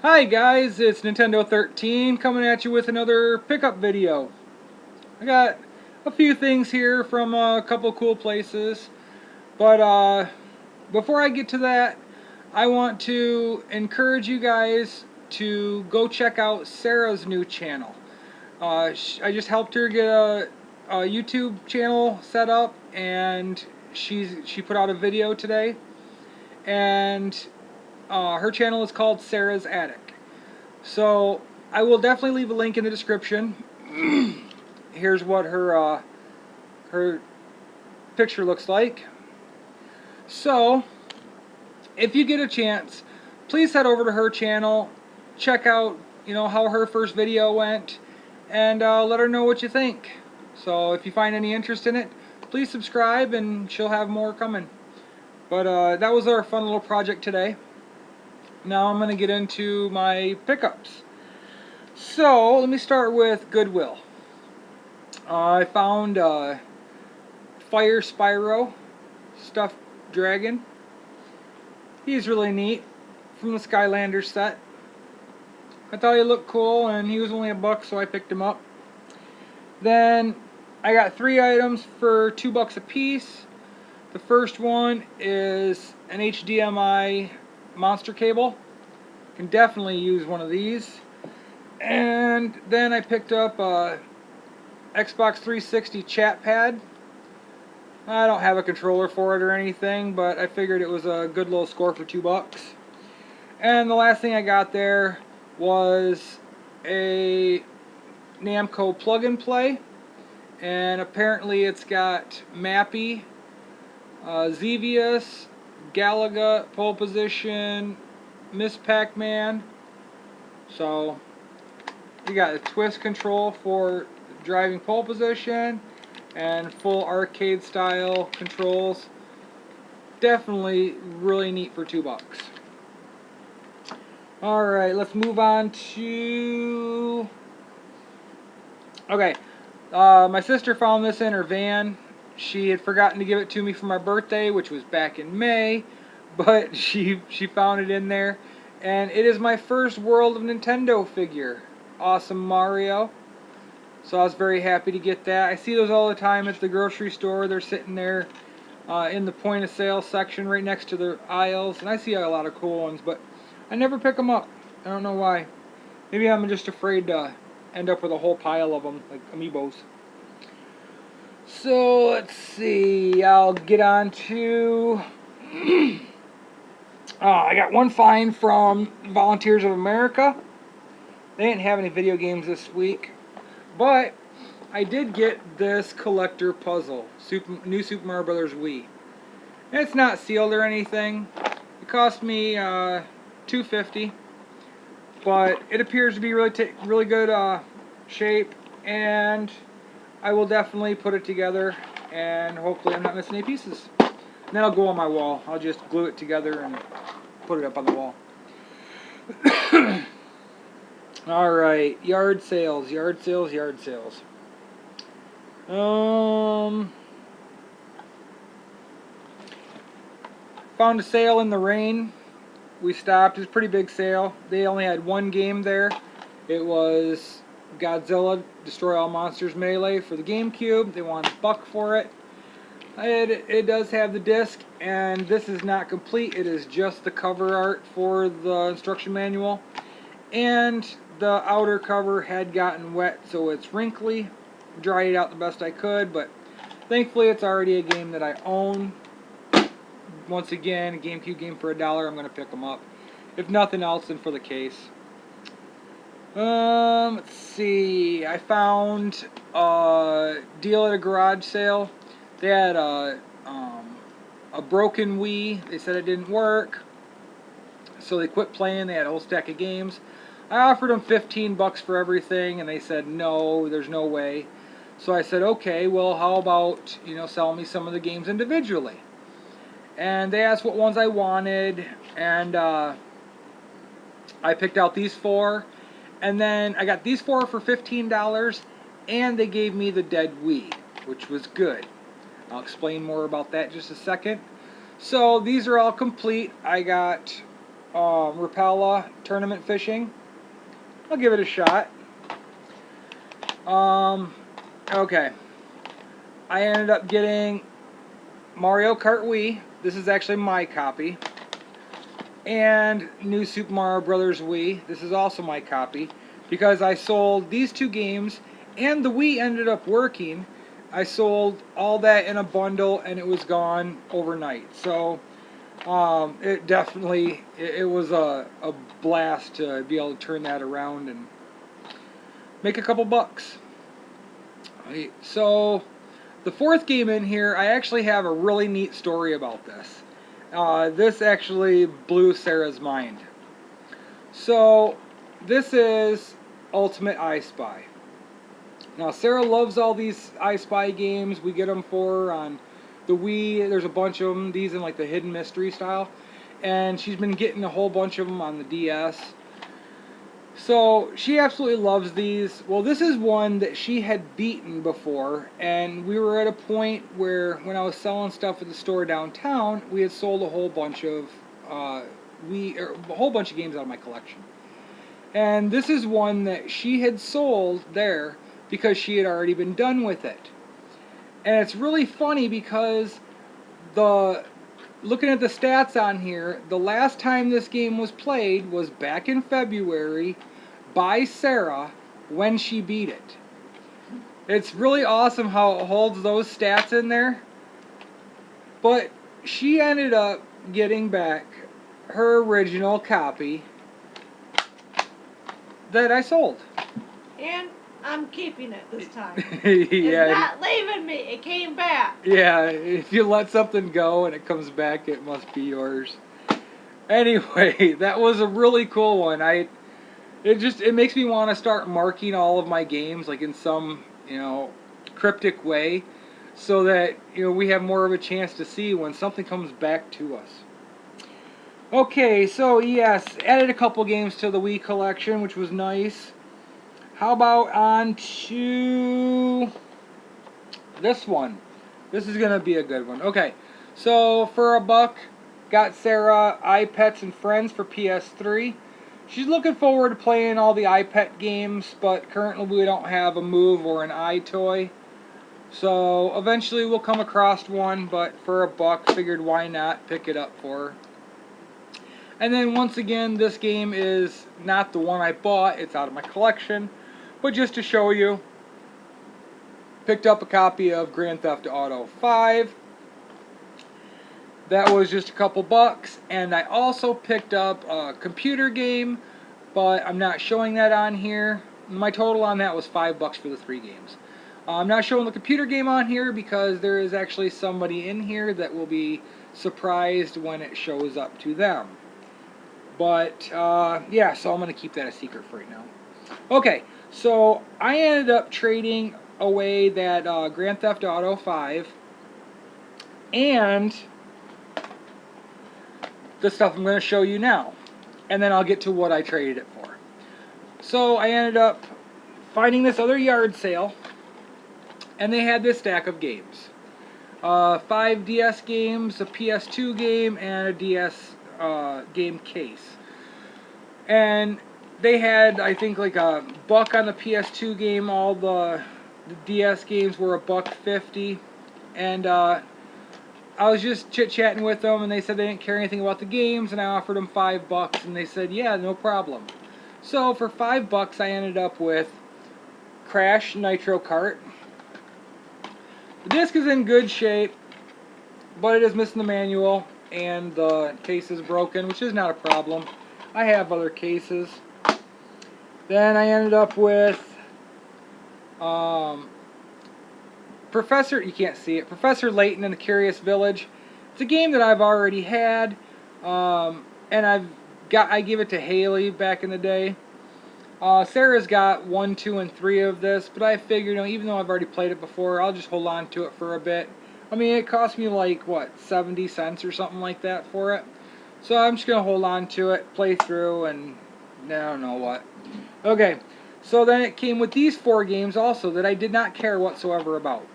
Hi guys, it's Nintendo 13 coming at you with another pickup video. I got a few things here from a couple cool places, but before I get to that, I want to encourage you guys to go check out Sarah's new channel. I just helped her get a YouTube channel set up, and she put out a video today, and her channel is called Sarah's Attic. So I will definitely leave a link in the description. Here's what her picture looks like. So if you get a chance, please head over to her channel, check out how her first video went, and let her know what you think. So if you find any interest in it, please subscribe, and she'll have more coming. But that was our fun little project today. Now I'm going to get into my pickups. So let me start with Goodwill. I found Fire Spyro stuffed dragon. He's really neat, from the Skylanders set. I thought he looked cool, and he was only $1, so I picked him up. Then I got 3 items for $2 a piece. The first one is an HDMI monster cable. Can definitely use one of these. And then I picked up a Xbox 360 chat pad. I don't have a controller for it or anything, but I figured it was a good little score for $2. And the last thing I got there was a Namco plug and play, and apparently it's got Mappy, Xevious, Galaga, Pole Position, Miss Pac-Man. So you got a twist control for driving pole position and full arcade style controls. Definitely really neat for $2. Alright, let's move on to... Okay, my sister found this in her van. She had forgotten to give it to me for my birthday, which was back in May, but she found it in there. And it is my first World of Nintendo figure. Awesome Mario. So I was very happy to get that. I see those all the time at the grocery store. They're sitting there in the point of sale section right next to the aisles. And I see a lot of cool ones, but I never pick them up. I don't know why. Maybe I'm just afraid to end up with a whole pile of them, like Amiibos. So let's see. I'll get on to... I got one find from Volunteers of America. They didn't have any video games this week, but I did get this collector puzzle, New Super Mario Bros. Wii. And it's not sealed or anything. It cost me $2.50, but it appears to be really good shape, and I will definitely put it together, and hopefully I'm not missing any pieces. And then I'll go on my wall. I'll just glue it together and put it up on the wall. Alright, yard sales. Found a sale in the rain. We stopped. It was a pretty big sale. They only had one game there. It was Godzilla Destroy All Monsters Melee for the GameCube. They wanted $1 for it. It does have the disc, and this is not complete. It is just the cover art for the instruction manual. And the outer cover had gotten wet, so it's wrinkly. Dried it out the best I could, but thankfully it's already a game that I own. Once again, a GameCube game for $1, I'm going to pick them up. If nothing else, then for the case. Let's see. I found a deal at a garage sale. They had a broken Wii. They said it didn't work, so they quit playing. They had a whole stack of games. I offered them $15 for everything, and they said no, there's no way. So I said, okay, well, how about sell me some of the games individually? And they asked what ones I wanted, and I picked out these 4. And then I got these 4 for $15, and they gave me the dead Wii, which was good. I'll explain more about that in just a second. So these are all complete. I got Rapala tournament fishing. I'll give it a shot. Okay. I ended up getting Mario Kart Wii. This is actually my copy. And New Super Mario Brothers Wii. This is also my copy. Because I sold these two games and the Wii ended up working. I sold all that in a bundle and it was gone overnight. So it definitely, it was a blast to be able to turn that around and make a couple bucks. Right, so the fourth game in here, I actually have a really neat story about this. This actually blew Sarah's mind. So this is Ultimate I Spy. Now Sarah loves all these I Spy games. We get them for her on the Wii. There's a bunch of them. These in like the hidden mystery style. And she's been getting a whole bunch of them on the DS. So she absolutely loves these. Well, this is one that she had beaten before, and we were at a point where when I was selling stuff at the store downtown, we had sold a whole bunch of a whole bunch of games out of my collection. And this is one that she had sold there because she had already been done with it. And it's really funny because looking at the stats on here, the last time this game was played was back in February by Sarah when she beat it. It's really awesome how it holds those stats in there. But she ended up getting back her original copy that I sold. And I'm keeping it this time. Yeah. It's not leaving me. It came back. Yeah, if you let something go and it comes back, it must be yours. Anyway, that was a really cool one. It makes me want to start marking all of my games like in some, cryptic way so that, we have more of a chance to see when something comes back to us. Okay, so yes, added a couple games to the Wii collection, which was nice. How about on to this one? This is going to be a good one. Okay, so for $1, got Sarah iPets and Friends for PS3. She's looking forward to playing all the iPet games, but currently we don't have a Move or an iToy. So eventually we'll come across one, but for $1, figured why not pick it up for her. And then once again, this game is not the one I bought, it's out of my collection. But just to show you, picked up a copy of Grand Theft Auto 5. That was just a couple bucks. And I also picked up a computer game, but I'm not showing that on here. My total on that was $5 for the 3 games. I'm not showing the computer game on here because there is actually somebody in here that will be surprised when it shows up to them. But, yeah, so I'm going to keep that a secret for right now. Okay, so I ended up trading away that Grand Theft Auto 5 and the stuff I'm going to show you now. And then I'll get to what I traded it for. So I ended up finding this other yard sale, and they had this stack of games. 5 DS games, a PS2 game, and a DS game case. And they had, I think, like $1 on the PS2 game. All the DS games were $1.50. And I was just chit-chatting with them, and they said they didn't care anything about the games, and I offered them $5, and they said, yeah, no problem. So for $5, I ended up with Crash Nitro Kart. The disc is in good shape, but it is missing the manual, and the case is broken, which is not a problem. I have other cases. Then I ended up with you can't see it, Professor Layton and the Curious Village. It's a game that I've already had, and I gave it to Haley back in the day. Sarah's got 1, 2, and 3 of this, but I figured, even though I've already played it before, I'll just hold on to it for a bit. I mean, it cost me like, 70 cents or something like that for it. So I'm just going to hold on to it, play through, and I don't know what. Okay, so then it came with these 4 games also that I did not care whatsoever about.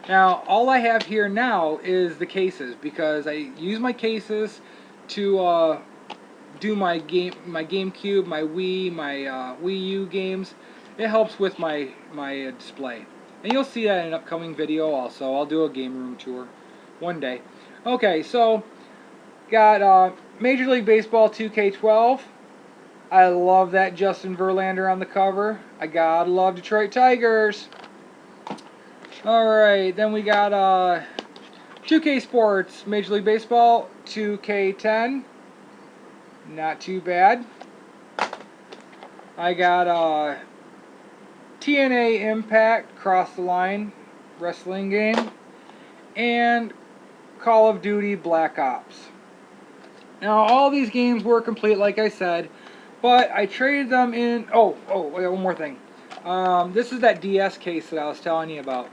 Now, all I have here now is the cases, because I use my cases to do my GameCube, my Wii, my Wii U games. It helps with my display. And you'll see that in an upcoming video also. I'll do a game room tour one day. Okay, so got Major League Baseball 2K12. I love that Justin Verlander on the cover. I gotta love Detroit Tigers. Alright, then we got 2K Sports, Major League Baseball 2K10. Not too bad. I got TNA Impact Cross the Line wrestling game. And Call of Duty Black Ops. Now, all these games were complete, like I said, but I traded them in. Oh, I got one more thing. This is that DS case that I was telling you about.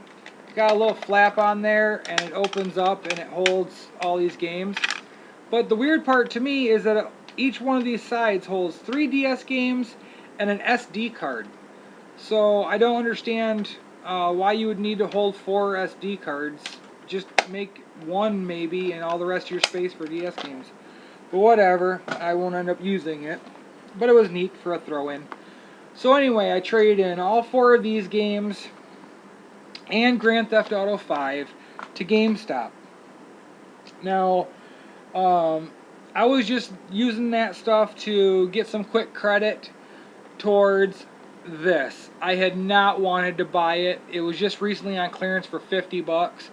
Got a little flap on there, and it opens up, and it holds all these games. But the weird part to me is that each one of these sides holds 3 DS games and an SD card. So I don't understand why you would need to hold 4 SD cards. Just make one maybe, and all the rest of your space for DS games. But whatever, I won't end up using it. But it was neat for a throw-in. So anyway, I traded in all 4 of these games and Grand Theft Auto 5 to GameStop. Now, I was just using that stuff to get some quick credit towards this. I had not wanted to buy it. It was just recently on clearance for 50 bucks.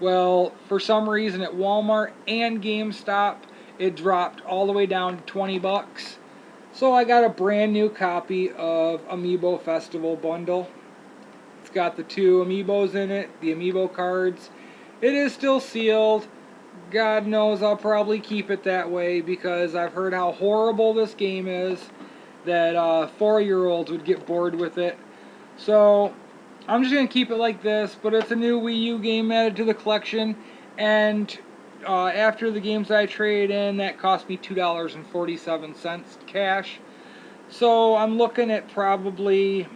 Well, for some reason at Walmart and GameStop, it dropped all the way down to 20 bucks. So I got a brand new copy of Amiibo Festival bundle. It's got the 2 Amiibos in it, the Amiibo cards. It is still sealed. God knows I'll probably keep it that way because I've heard how horrible this game is, that 4-year-olds would get bored with it. So I'm just going to keep it like this, but it's a new Wii U game added to the collection, and after the games I traded in, that cost me $2.47 cash. So I'm looking at probably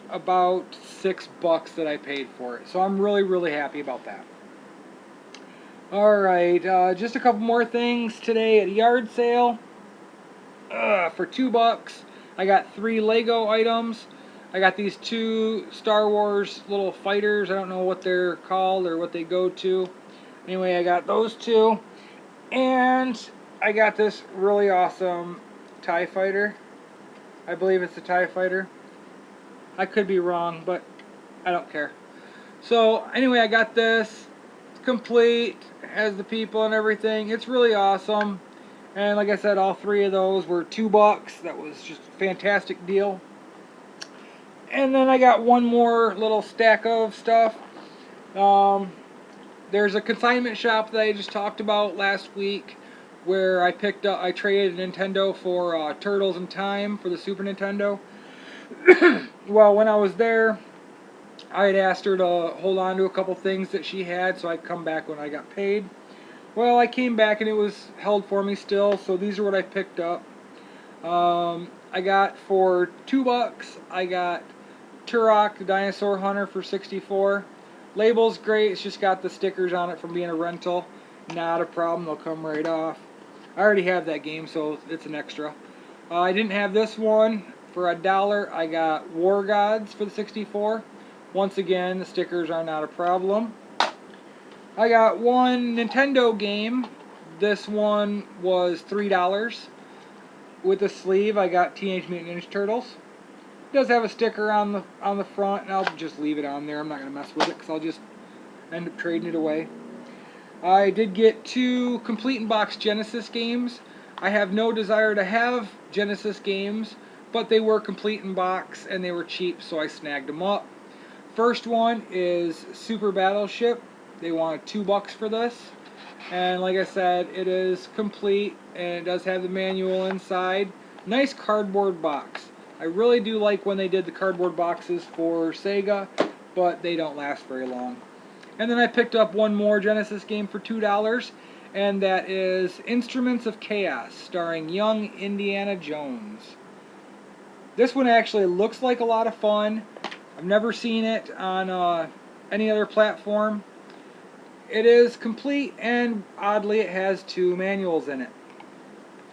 about $6 that I paid for it. So I'm really, really happy about that. Alright, just a couple more things today at a yard sale. For $2, I got 3 Lego items. I got these 2 Star Wars little fighters. I don't know what they're called or what they go to. Anyway, I got those 2. And I got this really awesome TIE fighter. I believe it's a TIE fighter. I could be wrong, but I don't care. So, anyway, I got this. It's complete. Has the people and everything. It's really awesome. And like I said, all 3 of those were $2. That was just a fantastic deal. And then I got one more little stack of stuff. There's a consignment shop that I just talked about last week where I traded a Nintendo for Turtles in Time for the Super Nintendo. Well, when I was there, I had asked her to hold on to a couple things that she had so I'd come back when I got paid. Well, I came back and it was held for me still, so these are what I picked up. I got for $2, I got Turok the Dinosaur Hunter for 64. Label's great, it's just got the stickers on it from being a rental. Not a problem, they'll come right off. I already have that game, so it's an extra. I didn't have this one. For $1, I got War Gods for the 64. Once again, the stickers are not a problem. I got one Nintendo game. This one was $3. With the sleeve, I got Teenage Mutant Ninja Turtles. It does have a sticker on the front, and I'll just leave it on there. I'm not going to mess with it because I'll just end up trading it away. I did get 2 complete in box Genesis games. I have no desire to have Genesis games, but they were complete in box and they were cheap, so I snagged them up. First one is Super Battleship. They wanted $2 for this. And like I said, it is complete and it does have the manual inside. Nice cardboard box. I really do like when they did the cardboard boxes for Sega, but they don't last very long. And then I picked up one more Genesis game for $2, and that is Instruments of Chaos, starring young Indiana Jones. This one actually looks like a lot of fun. I've never seen it on any other platform. It is complete, and oddly it has 2 manuals in it.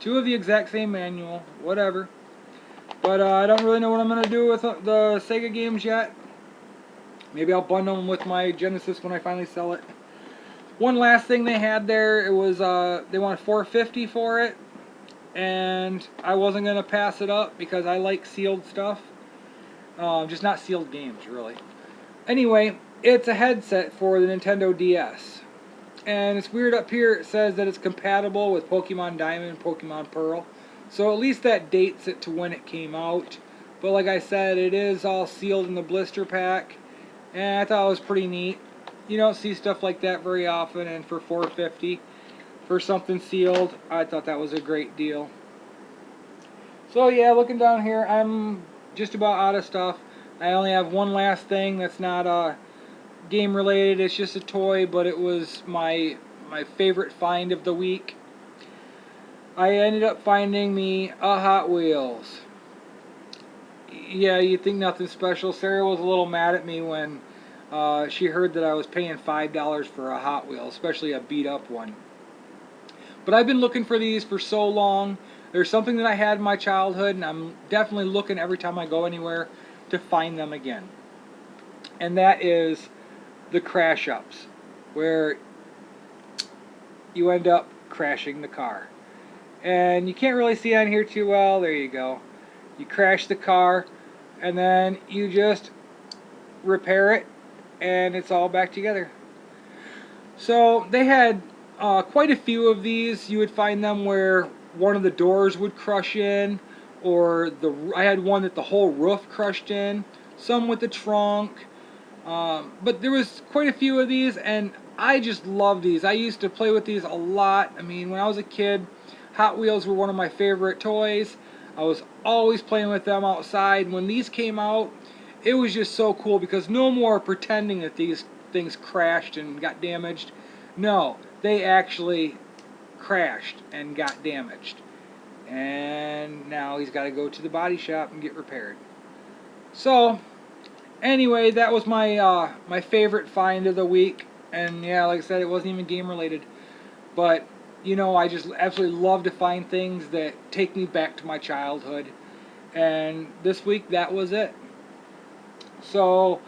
Two of the exact same manual, whatever. But I don't really know what I'm going to do with the Sega games yet. Maybe I'll bundle them with my Genesis when I finally sell it. One last thing they had there, it was they wanted $450 for it, and I wasn't going to pass it up because I like sealed stuff. Just not sealed games, really. Anyway, it's a headset for the Nintendo DS. And it's weird up here, it says that it's compatible with Pokemon Diamond and Pokemon Pearl. So at least that dates it to when it came out. But like I said, it is all sealed in the blister pack. And I thought it was pretty neat. You don't see stuff like that very often, and for $450 for something sealed, I thought that was a great deal. So yeah, looking down here, I'm just about out of stuff. I only have one last thing that's not game related. It's just a toy, but it was my favorite find of the week. I ended up finding me a Hot Wheels. Yeah, you'd think nothing special. Sarah was a little mad at me when she heard that I was paying $5 for a Hot Wheel, especially a beat up one. But I've been looking for these for so long. There's something that I had in my childhood, and I'm definitely looking every time I go anywhere to find them again. And that is the crash ups, where you end up crashing the car. And you can't really see on here too well. There you go. You crash the car, and then you just repair it, and it's all back together. So they had quite a few of these. You would find them where one of the doors would crush in, or I had one that the whole roof crushed in, some with the trunk. But there was quite a few of these, and I just love these. I used to play with these a lot. I mean, when I was a kid, Hot Wheels were one of my favorite toys. I was always playing with them outside. When these came out, it was just so cool because no more pretending that these things crashed and got damaged. No, they actually crashed and got damaged. And now he's got to go to the body shop and get repaired. So, anyway, that was my my favorite find of the week. And yeah, like I said, it wasn't even game related. But, you know, I just absolutely love to find things that take me back to my childhood. And this week, that was it. So,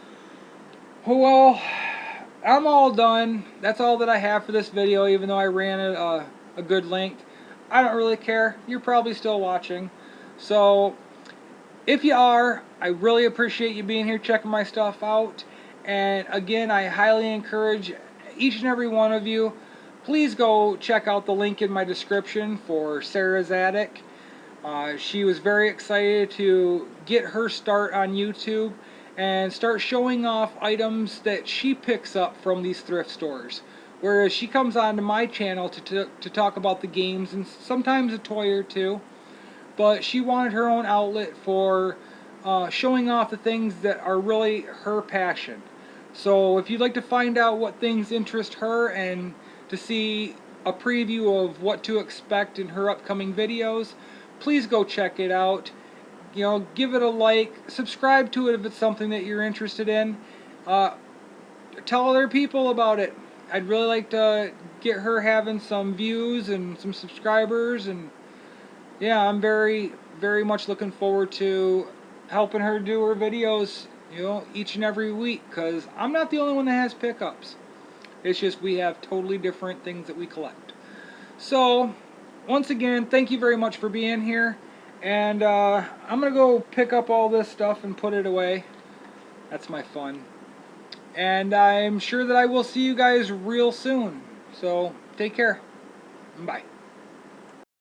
well, I'm all done. That's all that I have for this video, even though I ran it a good length. I don't really care. You're probably still watching. So, if you are, I really appreciate you being here checking my stuff out. And again, I highly encourage each and every one of you, please go check out the link in my description for Sarah's Attic. She was very excited to get her start on YouTube and start showing off items that she picks up from these thrift stores. Whereas she comes onto my channel to talk about the games and sometimes a toy or two. But she wanted her own outlet for showing off the things that are really her passion. So if you'd like to find out what things interest her and to see a preview of what to expect in her upcoming videos, please go check it out. You know, give it a like, subscribe to it if it's something that you're interested in. Tell other people about it. I'd really like to get her having some views and some subscribers, and yeah, I'm very, very much looking forward to helping her do her videos, you know, each and every week, because I'm not the only one that has pickups. It's just we have totally different things that we collect. So, once again, thank you very much for being here. And I'm going to go pick up all this stuff and put it away. That's my fun. And I'm sure that I will see you guys real soon. So, take care. Bye.